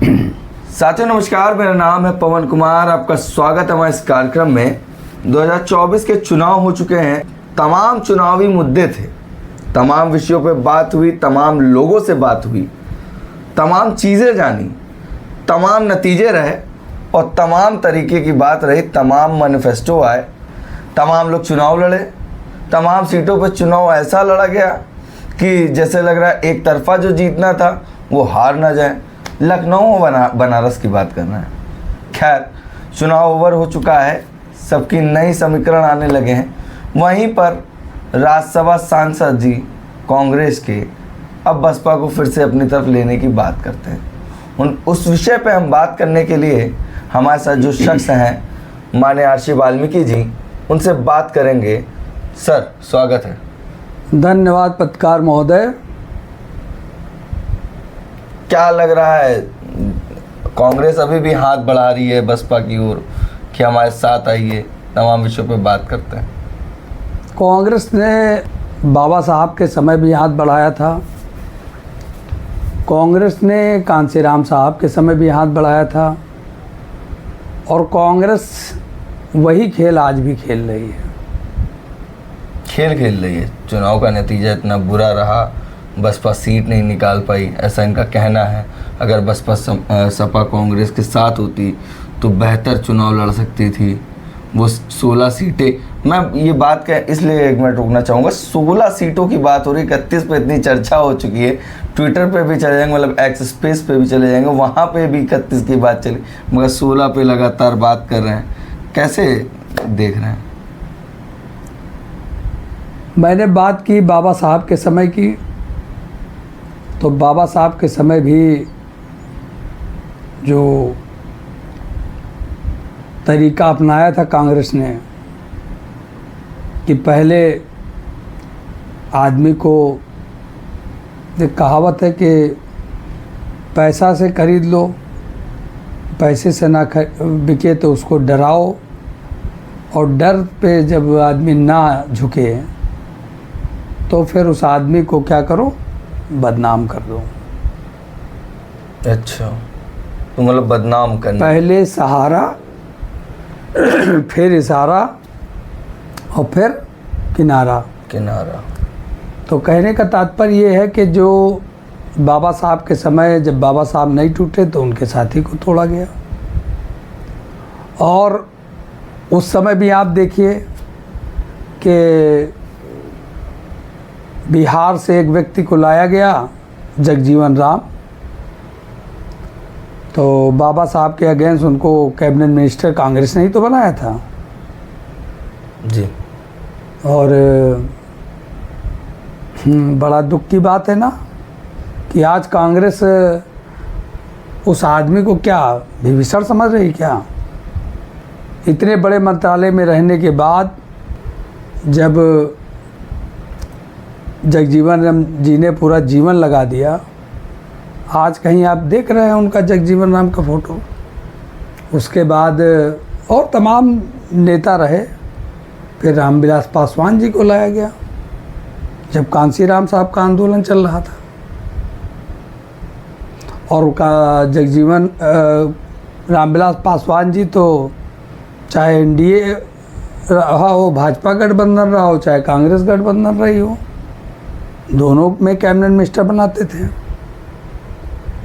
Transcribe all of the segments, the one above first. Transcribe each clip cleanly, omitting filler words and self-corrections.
साथियों नमस्कार, मेरा नाम है पवन कुमार। आपका स्वागत है हमारे इस कार्यक्रम में। 2024 के चुनाव हो चुके हैं। तमाम चुनावी मुद्दे थे, तमाम विषयों पे बात हुई, तमाम लोगों से बात हुई, तमाम चीज़ें जानी, तमाम नतीजे रहे और तमाम तरीके की बात रही। तमाम मैनिफेस्टो आए, तमाम लोग चुनाव लड़े, तमाम सीटों पर चुनाव ऐसा लड़ा गया कि जैसे लग रहा है एक तरफा जो जीतना था वो हार ना जाए। लखनऊ बनारस की बात करना है। खैर, चुनाव ओवर हो चुका है, सबकी नई समीकरण आने लगे हैं। वहीं पर राज्यसभा सांसद जी कांग्रेस के अब बसपा को फिर से अपनी तरफ लेने की बात करते हैं। उस विषय पे हम बात करने के लिए हमारे साथ जो शख्स हैं माननीय आरसी वाल्मीकि जी, उनसे बात करेंगे। सर, स्वागत है। धन्यवाद पत्रकार महोदय। क्या लग रहा है, कांग्रेस अभी भी हाथ बढ़ा रही है बसपा की ओर कि हमारे साथ आइए, तमाम विषयों पे बात करते हैं? कांग्रेस ने बाबा साहब के समय भी हाथ बढ़ाया था, कांग्रेस ने कांसीराम साहब के समय भी हाथ बढ़ाया था और कांग्रेस वही खेल आज भी खेल रही है। खेल रही है। चुनाव का नतीजा इतना बुरा रहा, बसपा सीट नहीं निकाल पाई, ऐसा इनका कहना है। अगर बसपा सपा कांग्रेस के साथ होती तो बेहतर चुनाव लड़ सकती थी। वो 16 सीटें, मैं ये बात इसलिए एक मिनट रुकना चाहूँगा। 16 सीटों की बात हो रही, 31 पे इतनी चर्चा हो चुकी है, ट्विटर पे भी चले जाएंगे, मतलब एक्स स्पेस पे भी चले जाएंगे, वहाँ पे भी 31 की बात चली, मगर 16 पे लगातार बात कर रहे हैं। कैसे देख रहे हैं? मैंने बात की बाबा साहब के समय की, तो बाबा साहब के समय भी जो तरीका अपनाया था कांग्रेस ने कि पहले आदमी को, एक कहावत है कि पैसा से खरीद लो, पैसे से ना बिके तो उसको डराओ, और डर पे जब आदमी ना झुके तो फिर उस आदमी को क्या करो, बदनाम कर दो। अच्छा, तो मतलब बदनाम करना। पहले सहारा, फिर इशारा और फिर किनारा। तो कहने का तात्पर्य ये है कि जो बाबा साहब के समय, जब बाबा साहब नहीं टूटे तो उनके साथी को तोड़ा गया। और उस समय भी आप देखिए कि बिहार से एक व्यक्ति को लाया गया, जगजीवन राम, तो बाबा साहब के अगेंस्ट उनको कैबिनेट मिनिस्टर कांग्रेस ने ही तो बनाया था जी। और बड़ा दुख की बात है ना कि आज कांग्रेस उस आदमी को क्या विभीषण समझ रही क्या? इतने बड़े मंत्रालय में रहने के बाद जब जगजीवन राम जी ने पूरा जीवन लगा दिया, आज कहीं आप देख रहे हैं उनका जगजीवन राम का फोटो। उसके बाद और तमाम नेता रहे, फिर रामविलास पासवान जी को लाया गया जब कांसीराम साहब का आंदोलन चल रहा था। और उनका जगजीवन रामविलास पासवान जी तो चाहे एनडीए रहा हो, भाजपा गठबंधन रहा हो, चाहे कांग्रेस गठबंधन रही हो, दोनों में कैबिनेट मिनिस्टर बनाते थे।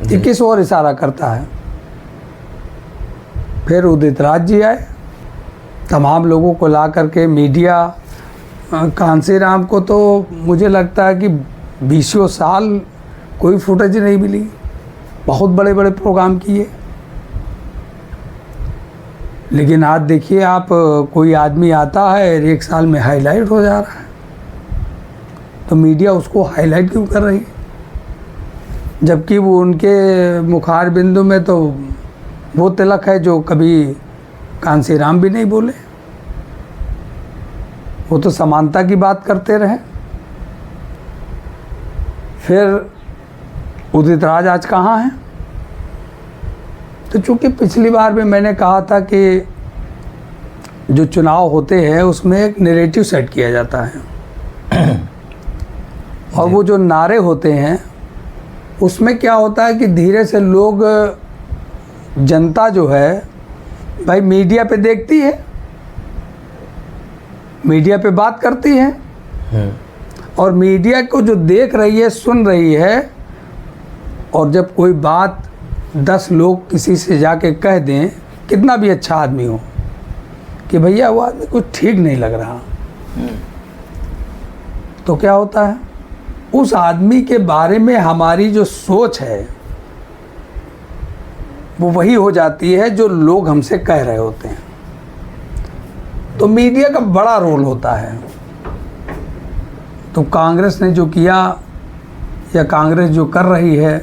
ये किस ओर इशारा करता है? फिर उदित राज जी आए, तमाम लोगों को ला करके मीडिया, कांसीराम को तो मुझे लगता है कि 20 साल कोई फुटेज नहीं मिली, बहुत बड़े बड़े प्रोग्राम किए। लेकिन आज देखिए आप, कोई आदमी आता है और 1 साल में हाईलाइट हो जा रहा है, तो मीडिया उसको हाईलाइट क्यों कर रही है? जबकि वो उनके मुखार बिंदु में तो वो तिलक है जो कभी कांसीराम भी नहीं बोले। वो तो समानता की बात करते रहे। फिर उदित राज आज कहाँ हैं? तो चूँकि पिछली बार भी मैंने कहा था कि जो चुनाव होते हैं उसमें एक नैरेटिव सेट किया जाता है और वो जो नारे होते हैं उसमें क्या होता है कि धीरे से लोग जनता जो है भाई मीडिया पे देखती है, मीडिया पे बात करती है, और मीडिया को जो देख रही है, सुन रही है, और जब कोई बात 10 लोग किसी से जाके कह दें, कितना भी अच्छा आदमी हो, कि भैया वो आदमी कुछ ठीक नहीं लग रहा, तो क्या होता है, उस आदमी के बारे में हमारी जो सोच है वो वही हो जाती है जो लोग हमसे कह रहे होते हैं। तो मीडिया का बड़ा रोल होता है। तो कांग्रेस ने जो किया या कांग्रेस जो कर रही है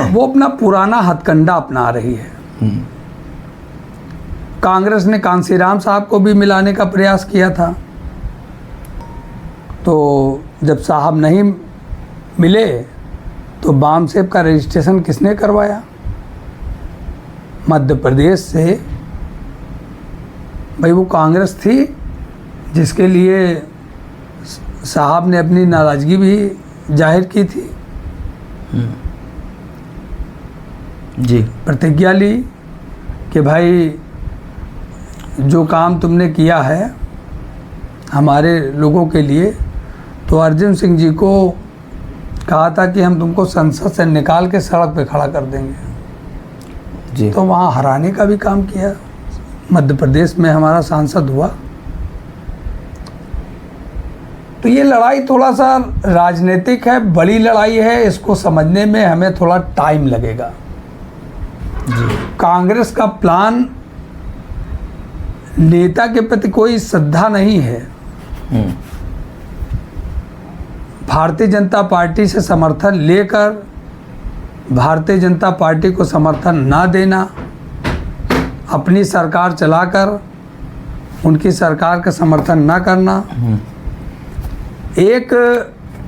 वो अपना पुराना हथकंडा अपना रही है। कांग्रेस ने कांसीराम साहब को भी मिलाने का प्रयास किया था, तो जब साहब नहीं मिले तो बामसेब का रजिस्ट्रेशन किसने करवाया? मध्य प्रदेश से। भाई वो कांग्रेस थी जिसके लिए साहब ने अपनी नाराज़गी भी जाहिर की थी, जी, प्रतिज्ञा ली कि भाई जो काम तुमने किया है हमारे लोगों के लिए, तो अर्जुन सिंह जी को कहा था कि हम तुमको संसद से निकाल के सड़क पे खड़ा कर देंगे जी। तो वहाँ हराने का भी काम किया। मध्य प्रदेश में हमारा सांसद हुआ। तो ये लड़ाई थोड़ा सा राजनीतिक है, बड़ी लड़ाई है, इसको समझने में हमें थोड़ा टाइम लगेगा जी। कांग्रेस का प्लान नेता के प्रति कोई श्रद्धा नहीं है, भारतीय जनता पार्टी से समर्थन लेकर भारतीय जनता पार्टी को समर्थन ना देना, अपनी सरकार चलाकर उनकी सरकार का समर्थन ना करना, एक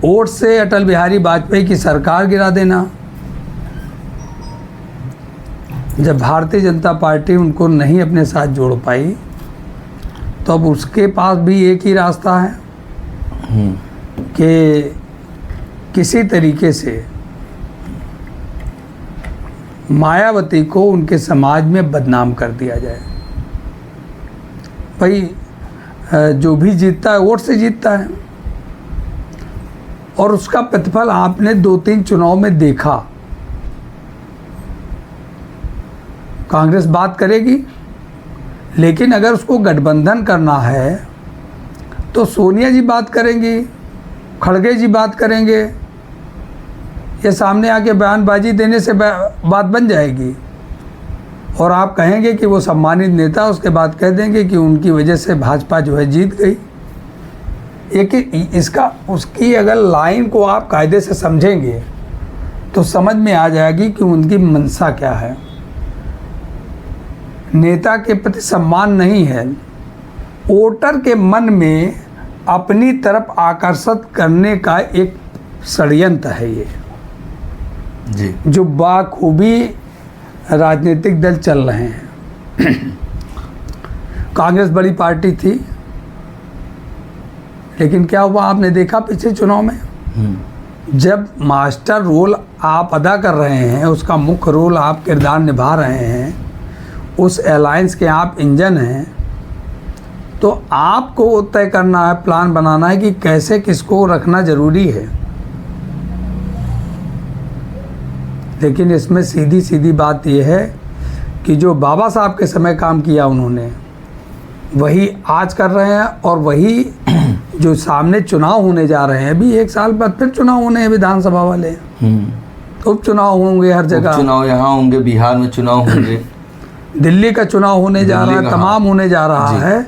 वोट से अटल बिहारी वाजपेयी की सरकार गिरा देना। जब भारतीय जनता पार्टी उनको नहीं अपने साथ जोड़ पाई तो अब उसके पास भी एक ही रास्ता है कि किसी तरीके से मायावती को उनके समाज में बदनाम कर दिया जाए। भाई जो भी जीतता है वोट से जीतता है, और उसका प्रतिफल आपने 2-3 चुनाव में देखा। कांग्रेस बात करेगी, लेकिन अगर उसको गठबंधन करना है तो सोनिया जी बात करेंगी, खड़गे जी बात करेंगे, ये सामने आके बयानबाजी देने से बात बन जाएगी, और आप कहेंगे कि वो सम्मानित नेता, उसके बाद कह देंगे कि उनकी वजह से भाजपा जो है जीत गई। एक इसका उसकी अगर लाइन को आप कायदे से समझेंगे तो समझ में आ जाएगी कि उनकी मंशा क्या है। नेता के प्रति सम्मान नहीं है, वोटर के मन में अपनी तरफ आकर्षित करने का एक षड्यंत्र है ये जी, जो बाखूबी राजनीतिक दल चल रहे हैं। कांग्रेस बड़ी पार्टी थी, लेकिन क्या हुआ आपने देखा पिछले चुनाव में, जब मास्टर रोल आप अदा कर रहे हैं, उसका मुख्य रोल आप किरदार निभा रहे हैं, उस अलायंस के आप इंजन हैं, तो आपको तय करना है, प्लान बनाना है कि कैसे किसको रखना जरूरी है। लेकिन इसमें सीधी सीधी बात यह है कि जो बाबा साहब के समय काम किया उन्होंने, वही आज कर रहे हैं, और वही जो सामने चुनाव होने जा रहे हैं, अभी 1 साल बाद फिर चुनाव होने हैं विधानसभा वाले, उपचुनाव होंगे हर जगह, चुनाव यहाँ होंगे, बिहार में चुनाव होंगे, दिल्ली का चुनाव होने जा रहा है, तमाम होने जा रहा है।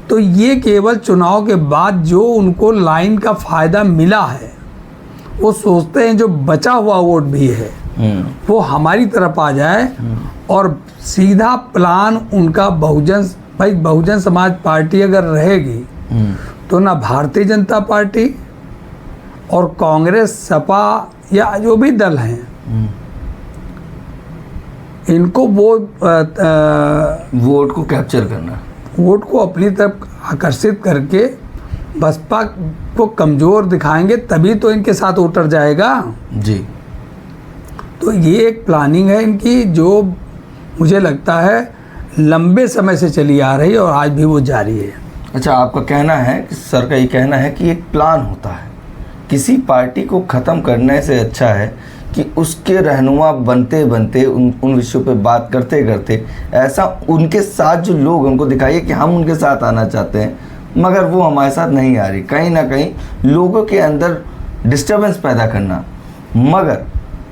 तो ये केवल चुनाव के बाद जो उनको लाइन का फ़ायदा मिला है, वो सोचते हैं जो बचा हुआ वोट भी है वो हमारी तरफ आ जाए, और सीधा प्लान उनका बहुजन समाज पार्टी अगर रहेगी तो ना भारतीय जनता पार्टी और कांग्रेस, सपा या जो भी दल हैं, इनको वोट को कैप्चर करना, वोट को अपनी तरफ आकर्षित करके बसपा को कमज़ोर दिखाएंगे, तभी तो इनके साथ वोटर जाएगा। जी। तो ये एक प्लानिंग है इनकी, जो मुझे लगता है लंबे समय से चली आ रही है और आज भी वो जारी है। अच्छा, आपका कहना है कि सर का ये कहना है कि एक प्लान होता है, किसी पार्टी को ख़त्म करने से अच्छा है कि उसके रहनुमा बनते बनते उन विषयों पे बात करते करते ऐसा उनके साथ जो लोग उनको दिखाइए कि हम उनके साथ आना चाहते हैं, मगर वो हमारे साथ नहीं आ रही, कहीं ना कहीं लोगों के अंदर डिस्टर्बेंस पैदा करना। मगर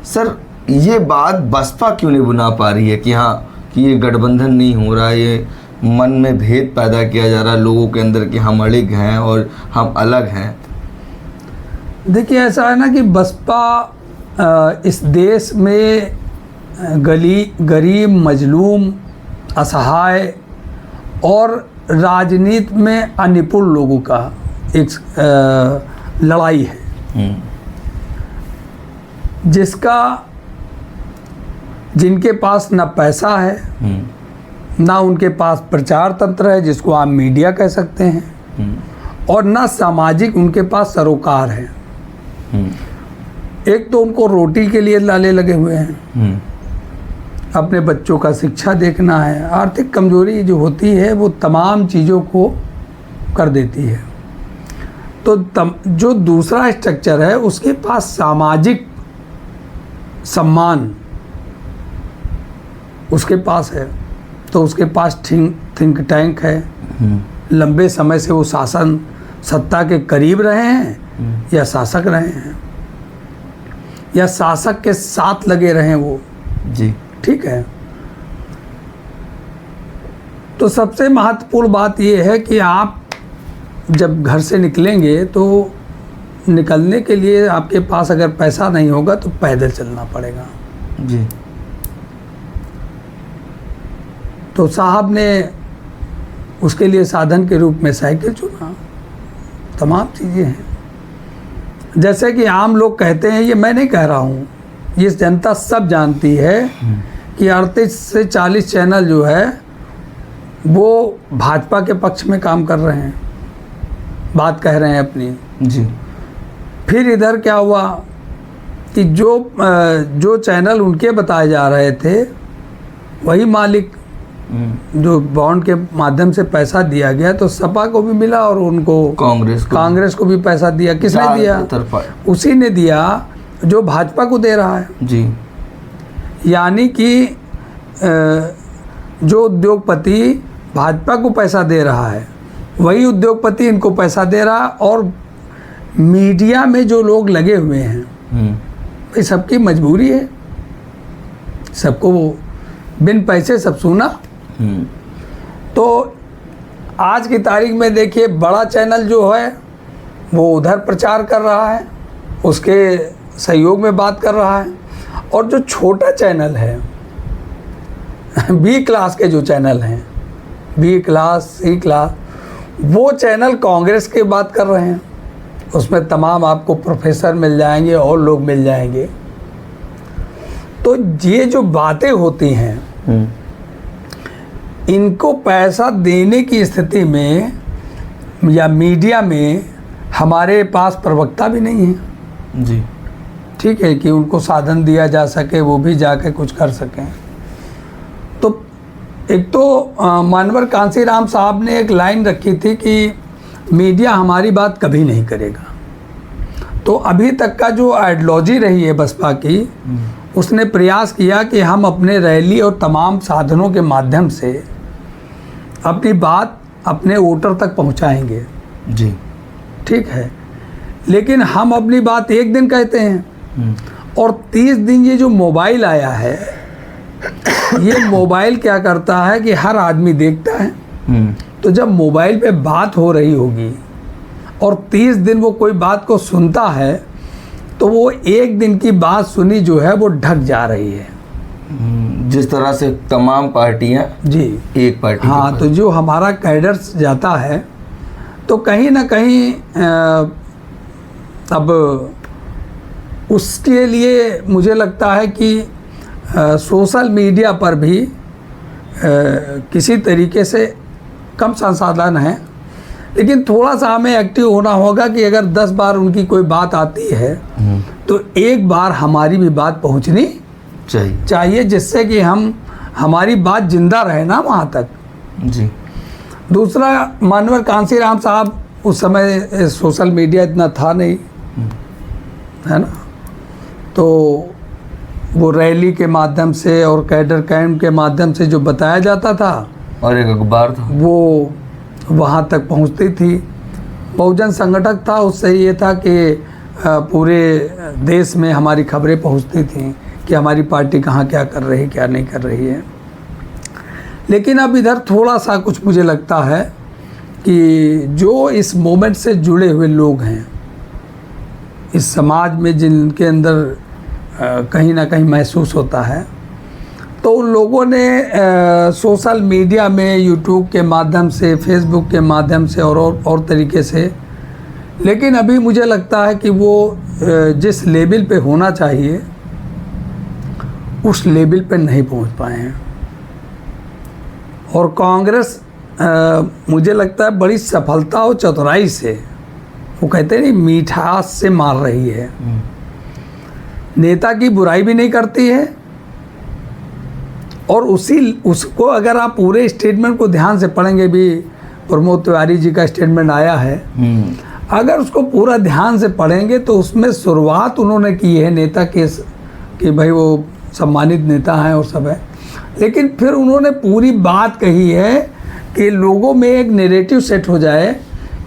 सर ये बात बसपा क्यों नहीं बना पा रही है कि हाँ कि ये गठबंधन नहीं हो रहा, ये मन में भेद पैदा किया जा रहा है लोगों के अंदर कि हम अलग हैं और हम अलग हैं? देखिए ऐसा है ना कि बसपा इस देश में गरीब, मजलूम, असहाय और राजनीति में अनिपुण लोगों का एक लड़ाई है, जिनके पास ना पैसा है, ना उनके पास प्रचार तंत्र है जिसको आप मीडिया कह सकते हैं, और ना सामाजिक उनके पास सरोकार है। एक तो उनको रोटी के लिए लाले लगे हुए हैं, अपने बच्चों का शिक्षा देखना है, आर्थिक कमजोरी जो होती है वो तमाम चीज़ों को कर देती है। तो जो दूसरा स्ट्रक्चर है उसके पास सामाजिक सम्मान उसके पास है, तो उसके पास थिंक टैंक है, लंबे समय से वो शासन सत्ता के करीब रहे हैं या शासक रहे हैं या शासक के साथ लगे रहे वो जी, ठीक है। तो सबसे महत्वपूर्ण बात ये है कि आप जब घर से निकलेंगे तो निकलने के लिए आपके पास अगर पैसा नहीं होगा तो पैदल चलना पड़ेगा जी। तो साहब ने उसके लिए साधन के रूप में साइकिल चुना। तमाम चीज़ें हैं, जैसे कि आम लोग कहते हैं, ये मैं नहीं कह रहा हूँ, ये जनता सब जानती है कि 38 से 40 चैनल जो है वो भाजपा के पक्ष में काम कर रहे हैं, बात कह रहे हैं अपनी जी। फिर इधर क्या हुआ कि जो चैनल उनके बताए जा रहे थे वही मालिक जो बॉन्ड के माध्यम से पैसा दिया गया, तो सपा को भी मिला और उनको कांग्रेस को भी पैसा दिया। किसने दिया? उसी ने दिया जो भाजपा को दे रहा है जी। यानी कि जो उद्योगपति भाजपा को पैसा दे रहा है वही उद्योगपति इनको पैसा दे रहा है। और मीडिया में जो लोग लगे हुए हैं भाई सबकी मजबूरी है, सबको बिन पैसे सब सुना। तो आज की तारीख में देखिए बड़ा चैनल जो है वो उधर प्रचार कर रहा है, उसके सहयोग में बात कर रहा है, और जो छोटा चैनल है बी क्लास के जो चैनल हैं, बी क्लास, सी क्लास, वो चैनल कांग्रेस की बात कर रहे हैं। उसमें तमाम आपको प्रोफेसर मिल जाएंगे और लोग मिल जाएंगे। तो ये जो बातें होती हैं इनको पैसा देने की स्थिति में या मीडिया में हमारे पास प्रवक्ता भी नहीं है जी, ठीक है, कि उनको साधन दिया जा सके, वो भी जाके कुछ कर सकें। तो एक तो मानवर कांसीराम साहब ने एक लाइन रखी थी कि मीडिया हमारी बात कभी नहीं करेगा। तो अभी तक का जो आइडियोलॉजी रही है बसपा की, उसने प्रयास किया कि हम अपने रैली और तमाम साधनों के माध्यम से अपनी बात अपने वोटर तक पहुंचाएंगे जी, ठीक है। लेकिन हम अपनी बात एक दिन कहते हैं और 30 दिन ये जो मोबाइल आया है, ये मोबाइल क्या करता है कि हर आदमी देखता है। तो जब मोबाइल पे बात हो रही होगी और 30 दिन वो कोई बात को सुनता है, तो वो एक दिन की बात सुनी जो है वो ढक जा रही है। जिस तरह से तमाम पार्टियां जी एक पार्टी, हाँ, तो जो हमारा कैडर्स जाता है तो कहीं ना कहीं अब उसके लिए मुझे लगता है कि सोशल मीडिया पर भी किसी तरीके से कम संसाधन हैं, लेकिन थोड़ा सा हमें एक्टिव होना होगा कि अगर 10 बार उनकी कोई बात आती है तो एक बार हमारी भी बात पहुंचनी चाहिए जिससे कि हमारी बात जिंदा रहे ना वहाँ तक। जी। दूसरा, मानवर कांसीराम साहब, उस समय सोशल मीडिया इतना था नहीं, है ना, तो वो रैली के माध्यम से और कैडर कैंप के माध्यम से जो बताया जाता था, और एक अखबार था, वो वहाँ तक पहुँचती थी। बहुजन संगठक था, उससे ये था कि पूरे देश में हमारी खबरें पहुँचती थी कि हमारी पार्टी कहाँ क्या कर रही, क्या नहीं कर रही है। लेकिन अब इधर थोड़ा सा कुछ मुझे लगता है कि जो इस मोमेंट से जुड़े हुए लोग हैं, इस समाज में जिनके अंदर कहीं ना कहीं महसूस होता है, तो उन लोगों ने सोशल मीडिया में, यूट्यूब के माध्यम से, फेसबुक के माध्यम से और तरीके से, लेकिन अभी मुझे लगता है कि वो जिस लेवल पे होना चाहिए उस लेवल पे नहीं पहुंच पाए हैं। और कांग्रेस मुझे लगता है बड़ी सफलता और चतुराई से, वो कहते हैं नहीं, मिठास से मार रही है। नेता की बुराई भी नहीं करती है, और उसको अगर आप पूरे स्टेटमेंट को ध्यान से पढ़ेंगे, भी प्रमोद तिवारी जी का स्टेटमेंट आया है, अगर उसको पूरा ध्यान से पढ़ेंगे तो उसमें शुरुआत उन्होंने की है नेता के कि भाई वो सम्मानित नेता हैं और सब है, लेकिन फिर उन्होंने पूरी बात कही है कि लोगों में एक नैरेटिव सेट हो जाए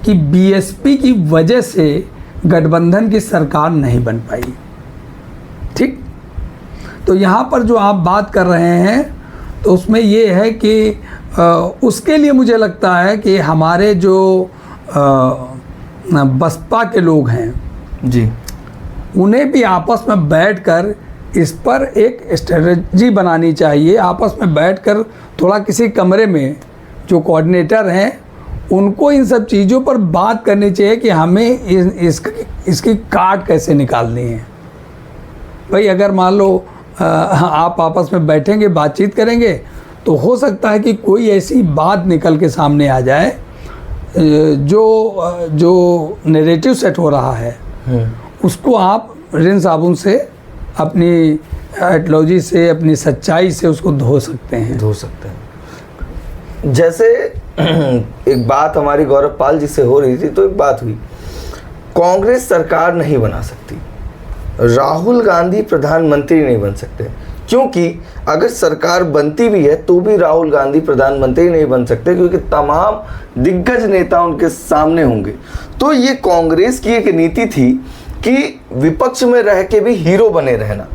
कि बीएसपी की वजह से गठबंधन की सरकार नहीं बन पाई। ठीक, तो यहाँ पर जो आप बात कर रहे हैं तो उसमें ये है कि उसके लिए मुझे लगता है कि हमारे जो बसपा के लोग हैं जी, उन्हें भी आपस में बैठकर इस पर एक स्ट्रेटजी बनानी चाहिए। आपस में बैठकर थोड़ा किसी कमरे में जो कोऑर्डिनेटर हैं उनको इन सब चीज़ों पर बात करनी चाहिए कि हमें इसकी काट कैसे निकालनी है। भाई अगर मान लो आप आपस में बैठेंगे, बातचीत करेंगे, तो हो सकता है कि कोई ऐसी बात निकल के सामने आ जाए जो नैरेटिव सेट हो रहा है, उसको आप रिन साबुन से, अपनी एटलॉजी से, अपनी सच्चाई से उसको धो सकते हैं। जैसे एक बात हमारी गौरव पाल जी से हो रही थी, तो एक बात हुई, कांग्रेस सरकार नहीं बना सकती, राहुल गांधी प्रधानमंत्री नहीं बन सकते, क्योंकि अगर सरकार बनती भी है तो भी राहुल गांधी प्रधानमंत्री नहीं बन सकते, क्योंकि तमाम दिग्गज नेता उनके सामने होंगे। तो ये कांग्रेस की एक नीति थी कि विपक्ष में रह के भी हीरो बने रहना।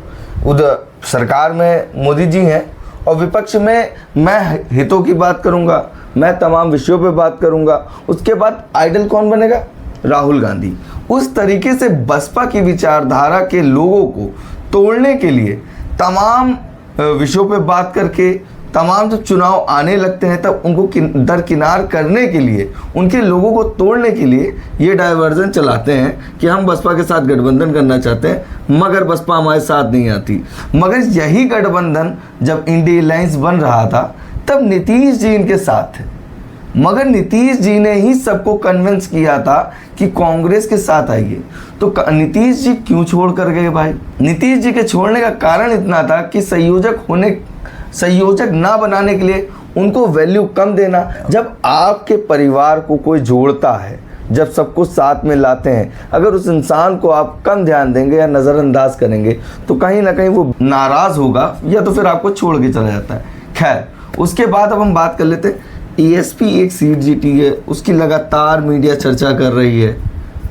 उधर सरकार में मोदी जी हैं और विपक्ष में मैं हितों की बात करूंगा, मैं तमाम विषयों पे बात करूंगा, उसके बाद आइडल कौन बनेगा? राहुल गांधी। उस तरीके से बसपा की विचारधारा के लोगों को तोड़ने के लिए तमाम विषयों पे बात करके, तमाम जब चुनाव आने लगते हैं तब उनको दरकिनार करने के लिए, उनके लोगों को तोड़ने के लिए ये डाइवर्जन चलाते हैं कि हम बसपा के साथ गठबंधन करना चाहते हैं, मगर बसपा हमारे साथ नहीं आती। मगर यही गठबंधन जब इंडिया अलायंस बन रहा था तब नीतीश जी इनके साथ थे, मगर नीतीश जी ने ही सबको कन्विंस किया था कि कांग्रेस के साथ आइए। तो नीतीश जी क्यों छोड़ कर गए भाई? नीतीश जी के छोड़ने का कारण इतना था कि संयोजक ना बनाने के लिए उनको वैल्यू कम देना। जब आपके परिवार को कोई जोड़ता है, जब सबको साथ में लाते हैं, अगर उस इंसान को आप कम ध्यान देंगे या नज़रअंदाज करेंगे तो कहीं ना कहीं वो नाराज़ होगा या तो फिर आपको छोड़ के चला जाता है। खैर, उसके बाद अब हम बात कर लेते हैं, ESP एक सीट जीती है, उसकी लगातार मीडिया चर्चा कर रही है।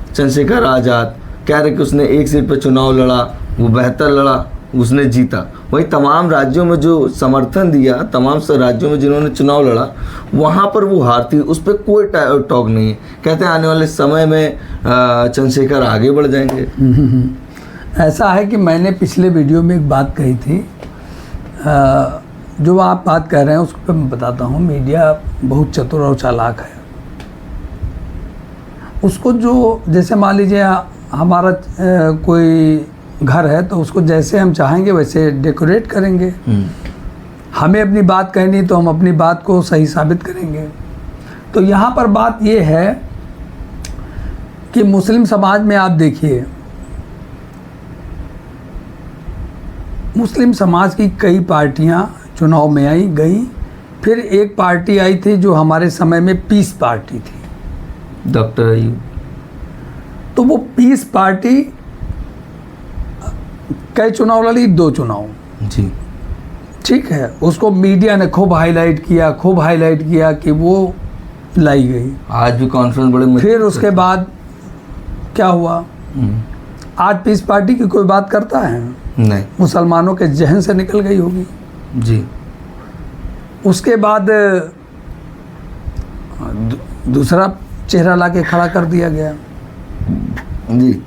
चंद्रशेखर आज़ाद कह रहे कि उसने एक सीट पर चुनाव लड़ा, वो बेहतर लड़ा, उसने जीता। वही तमाम राज्यों में जो समर्थन दिया, तमाम राज्यों में जिन्होंने चुनाव लड़ा, वहाँ पर वो हारती, उस पर कोई टॉक नहीं है। कहते हैं आने वाले समय में चंद्रशेखर आगे बढ़ जाएंगे। ऐसा है कि मैंने पिछले वीडियो में एक बात कही थी, जो आप बात कर रहे हैं उसको पे मैं बताता हूँ। मीडिया बहुत चतुर और चालाक है। उसको जो, जैसे मान लीजिए हमारा कोई घर है तो उसको जैसे हम चाहेंगे वैसे डेकोरेट करेंगे। हमें अपनी बात कहनी तो हम अपनी बात को सही साबित करेंगे। तो यहाँ पर बात ये है कि मुस्लिम समाज में आप देखिए, मुस्लिम समाज की कई पार्टियां चुनाव में आई गई, फिर एक पार्टी आई थी जो हमारे समय में पीस पार्टी थी, डॉक्टर अयूब। तो वो पीस पार्टी कई चुनाव लड़ी, 2 चुनाव, जी ठीक है। उसको मीडिया ने खूब हाईलाइट किया कि वो लाई गई। आज भी कॉन्फ्रेंस बड़े फिर उसके बाद क्या हुआ, आज पीस पार्टी की कोई बात करता है? नहीं। मुसलमानों के जहन से निकल गई होगी। जी। उसके बाद दूसरा चेहरा लाके खड़ा कर दिया गया। जी।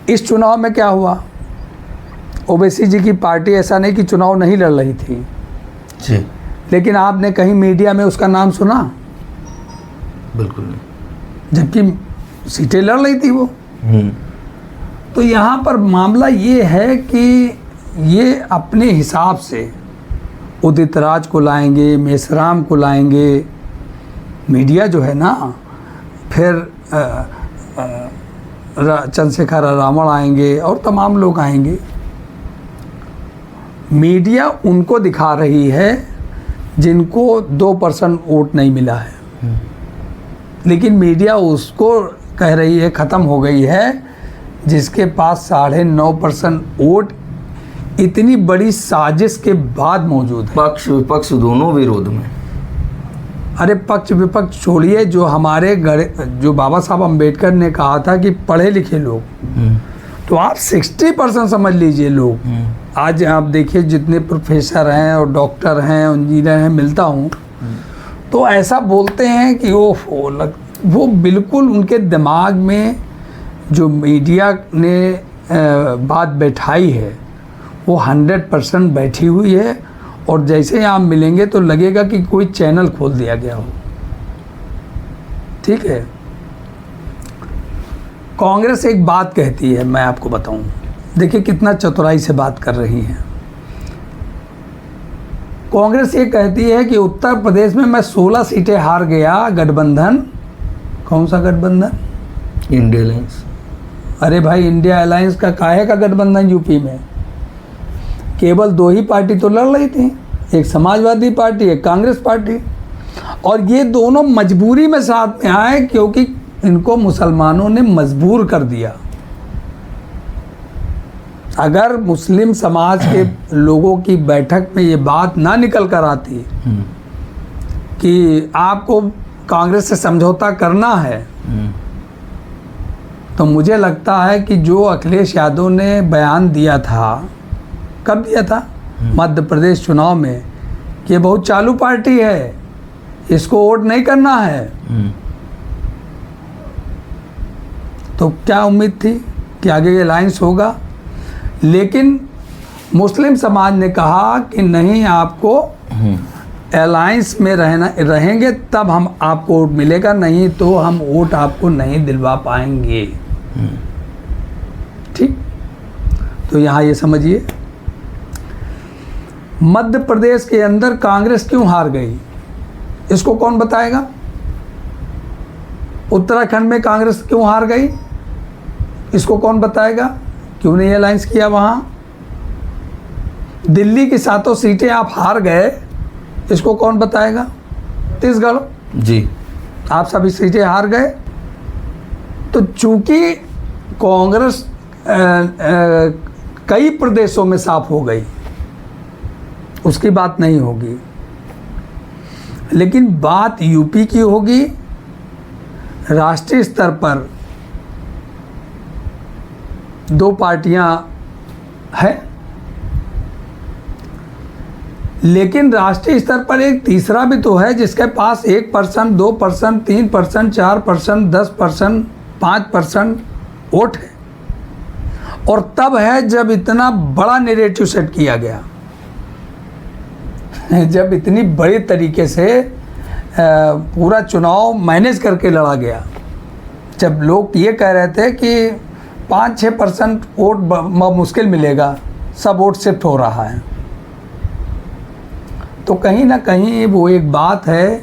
इस चुनाव में क्या हुआ, ओवैसी जी की पार्टी ऐसा नहीं कि चुनाव नहीं लड़ रही थी, जी, लेकिन आपने कहीं मीडिया में उसका नाम सुना? बिल्कुल नहीं। जबकि सीटें लड़ रही थी वो। तो यहाँ पर मामला ये है कि ये अपने हिसाब से उदित राज को लाएंगे, मेसराम को लाएंगे, मीडिया जो है ना, फिर चंद्रशेखर रावण आएंगे और तमाम लोग आएंगे। मीडिया उनको दिखा रही है जिनको 2% वोट नहीं मिला है, लेकिन मीडिया उसको कह रही है ख़त्म हो गई है जिसके पास 9.5% वोट इतनी बड़ी साजिश के बाद मौजूद है। पक्ष विपक्ष दोनों विरोध में। अरे पक्ष विपक्ष छोड़िए, जो हमारे जो बाबा साहब अम्बेडकर ने कहा था कि पढ़े लिखे लोग, तो आप 60% समझ लीजिए लोग। आज आप देखिए जितने प्रोफेसर हैं और डॉक्टर हैं, इंजीनियर हैं, मिलता हूँ तो ऐसा बोलते हैं कि वो बिल्कुल उनके दिमाग में जो मीडिया ने बात बैठाई है वो 100% बैठी हुई है, और जैसे ही आप मिलेंगे तो लगेगा कि कोई चैनल खोल दिया गया हो। ठीक है। कांग्रेस एक बात कहती है, मैं आपको बताऊं, देखिए कितना चतुराई से बात कर रही है। कांग्रेस ये कहती है कि उत्तर प्रदेश में मैं 16 सीटें हार गया, गठबंधन। कौन सा गठबंधन? India alliance. अरे भाई, इंडिया अलायंस का काहे का गठबंधन यूपी में? केवल 2 ही पार्टी तो लड़ रही थी, एक समाजवादी पार्टी, एक कांग्रेस पार्टी, और ये दोनों मजबूरी में साथ में आए क्योंकि इनको मुसलमानों ने मजबूर कर दिया। अगर मुस्लिम समाज के लोगों की बैठक में ये बात ना निकल कर आती कि आपको कांग्रेस से समझौता करना है, तो मुझे लगता है कि जो अखिलेश यादव ने बयान दिया था, कब दिया था? मध्य प्रदेश चुनाव में, कि ये बहुत चालू पार्टी है, इसको वोट नहीं करना है, तो क्या उम्मीद थी कि आगे ये अलायंस होगा? लेकिन मुस्लिम समाज ने कहा कि नहीं, आपको अलायंस में रहेंगे तब हम आपको वोट मिलेगा, नहीं तो हम वोट आपको नहीं दिलवा पाएंगे। ठीक। तो यहाँ ये समझिए, मध्य प्रदेश के अंदर कांग्रेस क्यों हार गई, इसको कौन बताएगा? उत्तराखंड में कांग्रेस क्यों हार गई, इसको कौन बताएगा? क्यों नहीं अलायंस किया वहाँ? दिल्ली की 7 सीटें आप हार गए, इसको कौन बताएगा? छत्तीसगढ़ जी, आप सभी सीटें हार गए। तो चूंकि कांग्रेस कई प्रदेशों में साफ हो गई, उसकी बात नहीं होगी, लेकिन बात यूपी की होगी। राष्ट्रीय स्तर पर 2 पार्टियां हैं, लेकिन राष्ट्रीय स्तर पर एक तीसरा भी तो है जिसके पास 1%, 2%, 3%, 4%, 10%, 5% वोट है। और तब है जब इतना बड़ा नैरेटिव सेट किया गया, जब इतनी बड़ी तरीके से पूरा चुनाव मैनेज करके लड़ा गया, जब लोग ये कह रहे थे कि 5-6% वोट मुश्किल मिलेगा, सब वोट शिफ्ट हो रहा है। तो कहीं ना कहीं वो एक बात है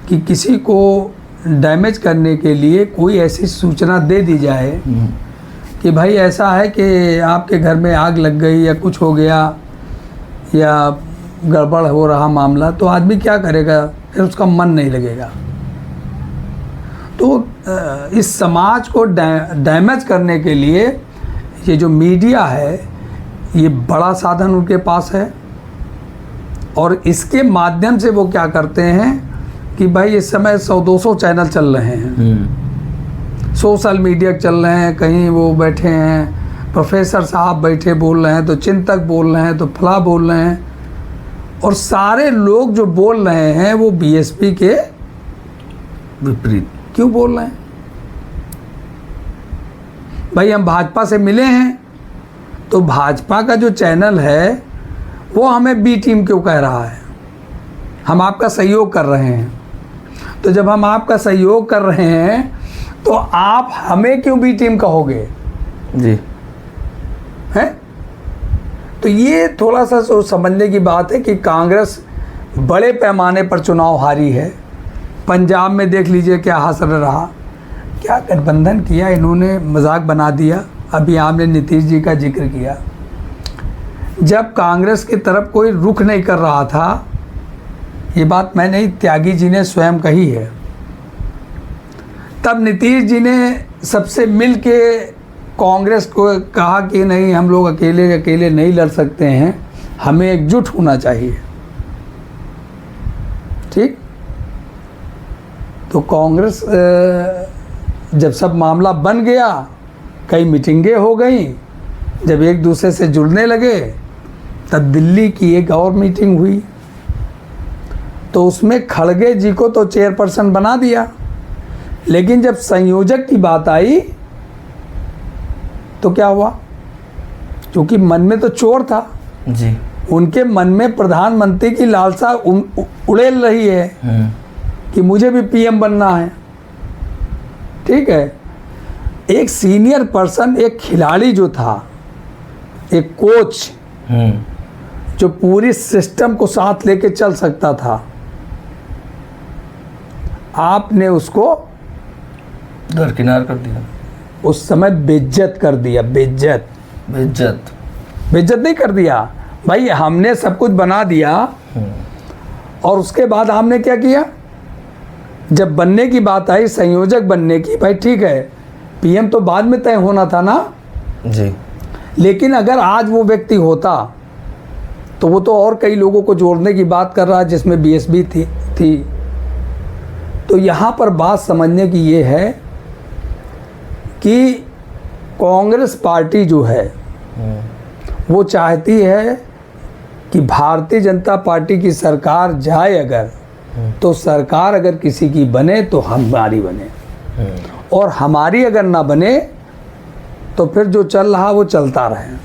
कि किसी को डैमेज करने के लिए कोई ऐसी सूचना दे दी जाए कि भाई ऐसा है कि आपके घर में आग लग गई या कुछ हो गया या गड़बड़ हो रहा मामला, तो आदमी क्या करेगा, फिर उसका मन नहीं लगेगा। तो इस समाज को डैमेज करने के लिए ये जो मीडिया है, ये बड़ा साधन उनके पास है। और इसके माध्यम से वो क्या करते हैं कि भाई इस समय 100-200 चैनल चल रहे हैं, सोशल मीडिया चल रहे हैं, कहीं वो बैठे हैं, प्रोफेसर साहब बैठे बोल रहे हैं, तो चिंतक बोल रहे हैं, तो फला बोल रहे हैं, और सारे लोग जो बोल रहे हैं वो बीएसपी के विपरीत क्यों बोल रहे हैं? भाई हम भाजपा से मिले हैं, तो भाजपा का जो चैनल है वो हमें बी टीम क्यों कह रहा है? हम आपका सहयोग कर रहे हैं। तो जब हम आपका सहयोग कर रहे हैं तो आप हमें क्यों बी टीम कहोगे जी? हैं? तो ये थोड़ा सा समझने की बात है कि कांग्रेस बड़े पैमाने पर चुनाव हारी है। पंजाब में देख लीजिए क्या हासिल रहा, क्या गठबंधन किया इन्होंने, मजाक बना दिया। अभी आपने नीतीश जी का जिक्र किया, जब कांग्रेस की तरफ कोई रुख नहीं कर रहा था, ये बात मैं नहीं, त्यागी जी ने स्वयं कही है, तब नीतीश जी ने सबसे मिल के कांग्रेस को कहा कि नहीं, हम लोग अकेले नहीं लड़ सकते हैं, हमें एकजुट होना चाहिए। ठीक, तो कांग्रेस जब सब मामला बन गया, कई मीटिंगें हो गई, जब एक दूसरे से जुड़ने लगे, तब दिल्ली की एक और मीटिंग हुई, तो उसमें खड़गे जी को तो चेयरपर्सन बना दिया, लेकिन जब संयोजक की बात आई तो क्या हुआ? क्योंकि मन में तो चोर था जी, उनके मन में प्रधानमंत्री की लालसा उड़ेल रही है कि मुझे भी पीएम बनना है। ठीक है, एक सीनियर पर्सन, एक खिलाड़ी जो था, एक कोच जो पूरी सिस्टम को साथ लेके चल सकता था, आपने उसको दरकिनार कर दिया, उस समय बेइज्जत कर दिया। बेइज्जत नहीं कर दिया भाई, हमने सब कुछ बना दिया, और उसके बाद हमने क्या किया, जब बनने की बात आई, संयोजक बनने की, भाई ठीक है, पीएम तो बाद में तय होना था ना जी, लेकिन अगर आज वो व्यक्ति होता तो वो तो और कई लोगों को जोड़ने की बात कर रहा है, जिसमें बीएसपी थी। तो यहाँ पर बात समझने की ये है कि कांग्रेस पार्टी जो है वो चाहती है कि भारतीय जनता पार्टी की सरकार जाए अगर, तो सरकार अगर किसी की बने तो हमारी बने, और हमारी अगर ना बने तो फिर जो चल रहा वो चलता रहे।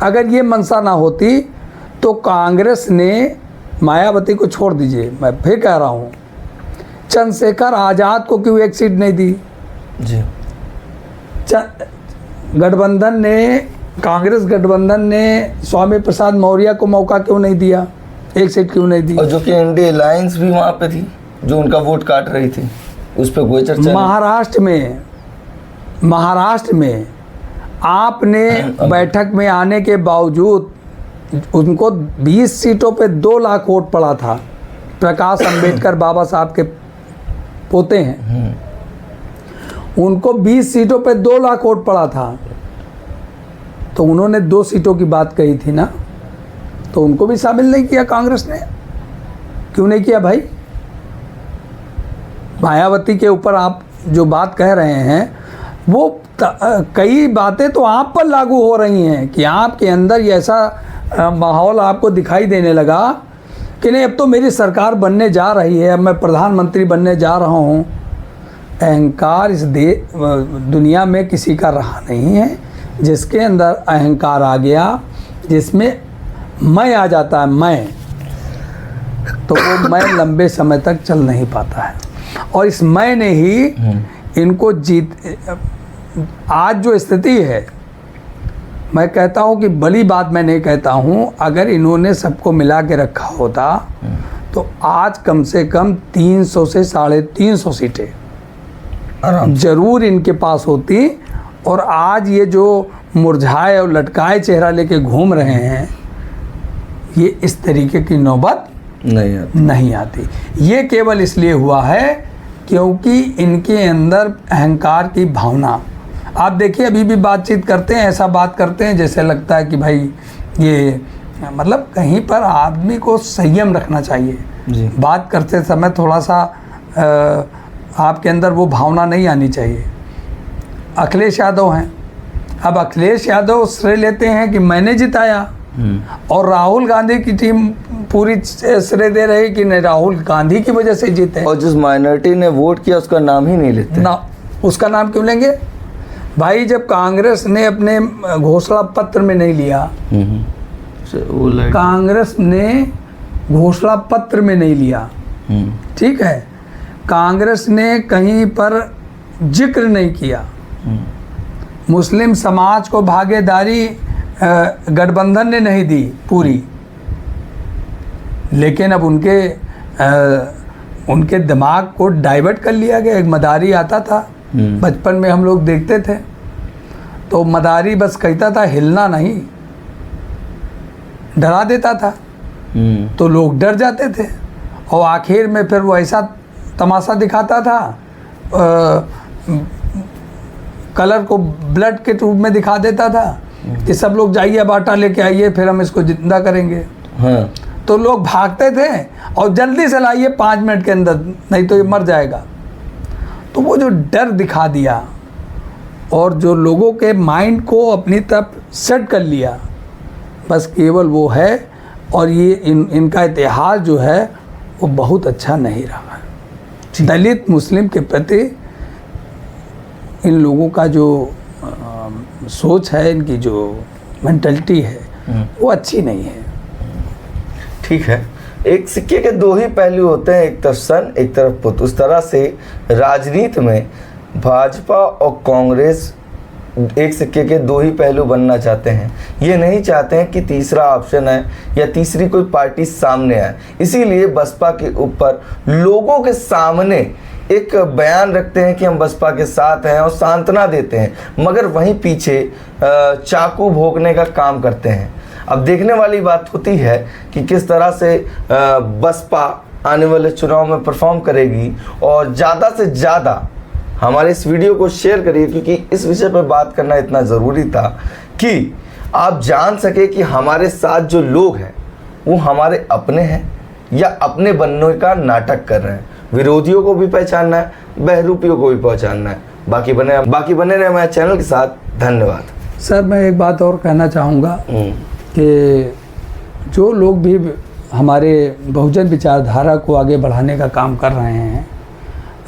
अगर ये मंशा ना होती तो कांग्रेस ने मायावती को छोड़ दीजिए, मैं फिर कह रहा हूँ, चंद्रशेखर आज़ाद को क्यों एक सीट नहीं दी जी? गठबंधन ने, कांग्रेस गठबंधन ने स्वामी प्रसाद मौर्य को मौका क्यों नहीं दिया, एक सीट क्यों नहीं दी? और जो कि इंडिया अलायंस भी वहाँ पे थी, जो उनका वोट काट रही थी, उस पर कोई चर्चा नहीं। महाराष्ट्र में आपने बैठक में आने के बावजूद उनको 20 सीटों पे 2 लाख वोट पड़ा था। प्रकाश अंबेडकर बाबा साहब के पोते हैं, उनको 20 सीटों पे 2 लाख वोट पड़ा था, तो उन्होंने 2 सीटों की बात कही थी ना, तो उनको भी शामिल नहीं किया कांग्रेस ने। क्यों नहीं किया भाई? मायावती के ऊपर आप जो बात कह रहे हैं वो कई बातें तो आप पर लागू हो रही हैं कि आपके अंदर ये ऐसा माहौल आपको दिखाई देने लगा कि नहीं, अब तो मेरी सरकार बनने जा रही है, अब मैं प्रधानमंत्री बनने जा रहा हूँ। अहंकार इस दुनिया में किसी का रहा नहीं है। जिसके अंदर अहंकार आ गया, जिसमें मैं आ जाता है, मैं, तो वो मैं लंबे समय तक चल नहीं पाता है। और इस मैं ने ही इनको आज जो स्थिति है, मैं कहता हूँ कि बड़ी बात मैं नहीं कहता हूँ, अगर इन्होंने सबको मिला के रखा होता तो आज कम से कम 300 से 350 सीटें जरूर इनके पास होती और आज ये जो मुरझाए और लटकाए चेहरा लेके घूम रहे हैं, ये इस तरीके की नौबत नहीं आती। ये केवल इसलिए हुआ है क्योंकि इनके अंदर अहंकार की भावना। आप देखिए अभी भी बातचीत करते हैं, ऐसा बात करते हैं जैसे लगता है कि भाई ये मतलब कहीं पर आदमी को संयम रखना चाहिए जी। बात करते समय थोड़ा सा आपके अंदर वो भावना नहीं आनी चाहिए। अखिलेश यादव हैं, अब अखिलेश यादव श्रेय लेते हैं कि मैंने जिताया, और राहुल गांधी की टीम पूरी श्रेय दे रही कि नहीं राहुल गांधी की वजह से जीते। और जिस माइनॉरिटी ने वोट किया उसका नाम ही नहीं लेते ना, उसका नाम क्यों लेंगे भाई? जब कांग्रेस ने अपने घोषणा पत्र में नहीं लिया, कांग्रेस ने घोषणा पत्र में नहीं लिया, ठीक है, कांग्रेस ने कहीं पर जिक्र नहीं किया, मुस्लिम समाज को भागीदारी गठबंधन ने नहीं दी पूरी, लेकिन अब उनके दिमाग को डाइवर्ट कर लिया गया। एक मदारी आता था, बचपन में हम लोग देखते थे, तो मदारी बस कहता था हिलना नहीं, डरा देता था, तो लोग डर जाते थे, और आखिर में फिर वो ऐसा तमाशा दिखाता था, कलर को ब्लड के रूप में दिखा देता था कि सब लोग जाइए अब आटा लेके आइए, फिर हम इसको जिंदा करेंगे। हाँ। तो लोग भागते थे और जल्दी से लाइए 5 मिनट के अंदर, नहीं तो ये मर जाएगा। तो वो जो डर दिखा दिया और जो लोगों के माइंड को अपनी तरफ सेट कर लिया, बस केवल वो है। और ये इनका इतिहास जो है वो बहुत अच्छा नहीं रहा है। दलित मुस्लिम के प्रति इन लोगों का जो सोच है, इनकी जो मेंटलिटी है, वो अच्छी नहीं है। ठीक है, एक सिक्के के दो ही पहलू होते हैं, एक तरफ सन एक तरफ पुत। उस तरह से राजनीति में भाजपा और कांग्रेस एक सिक्के के दो ही पहलू बनना चाहते हैं। ये नहीं चाहते हैं कि तीसरा ऑप्शन है या तीसरी कोई पार्टी सामने आए। इसीलिए बसपा के ऊपर लोगों के सामने एक बयान रखते हैं कि हम बसपा के साथ हैं और सांत्वना देते हैं, मगर वहीं पीछे चाकू भोंकने का काम करते हैं। अब देखने वाली बात होती है कि किस तरह से बसपा आने वाले चुनाव में परफॉर्म करेगी। और ज़्यादा से ज़्यादा हमारे इस वीडियो को शेयर करिए, क्योंकि इस विषय पर बात करना इतना ज़रूरी था कि आप जान सके कि हमारे साथ जो लोग हैं वो हमारे अपने हैं या अपने बनने का नाटक कर रहे हैं। विरोधियों को भी पहचानना है, बहरूपियों को भी पहचानना है। बाकी बने रहे हमारे चैनल के साथ। धन्यवाद। सर, मैं एक बात और कहना चाहूँगा कि जो लोग भी हमारे बहुजन विचारधारा को आगे बढ़ाने का काम कर रहे हैं,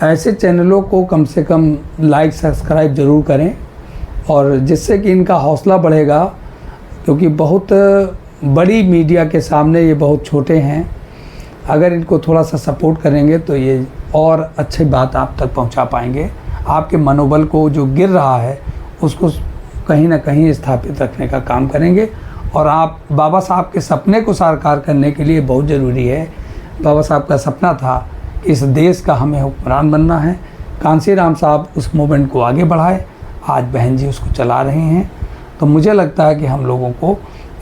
ऐसे चैनलों को कम से कम लाइक सब्सक्राइब ज़रूर करें, और जिससे कि इनका हौसला बढ़ेगा, क्योंकि बहुत बड़ी मीडिया के सामने ये बहुत छोटे हैं। अगर इनको थोड़ा सा सपोर्ट करेंगे तो ये और अच्छी बात आप तक पहुंचा पाएंगे। आपके मनोबल को जो गिर रहा है उसको कहीं ना कहीं स्थापित रखने का काम करेंगे। और आप बाबा साहब के सपने को साकार करने के लिए बहुत ज़रूरी है। बाबा साहब का सपना था कि इस देश का हमें हुक्मरान बनना है। कांसीराम साहब उस मूवमेंट को आगे बढ़ाए, आज बहन जी उसको चला रहे हैं। तो मुझे लगता है कि हम लोगों को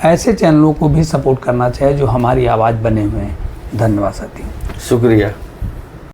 ऐसे चैनलों को भी सपोर्ट करना चाहिए जो हमारी आवाज़ बने हुए हैं। धन्यवाद साथी, शुक्रिया।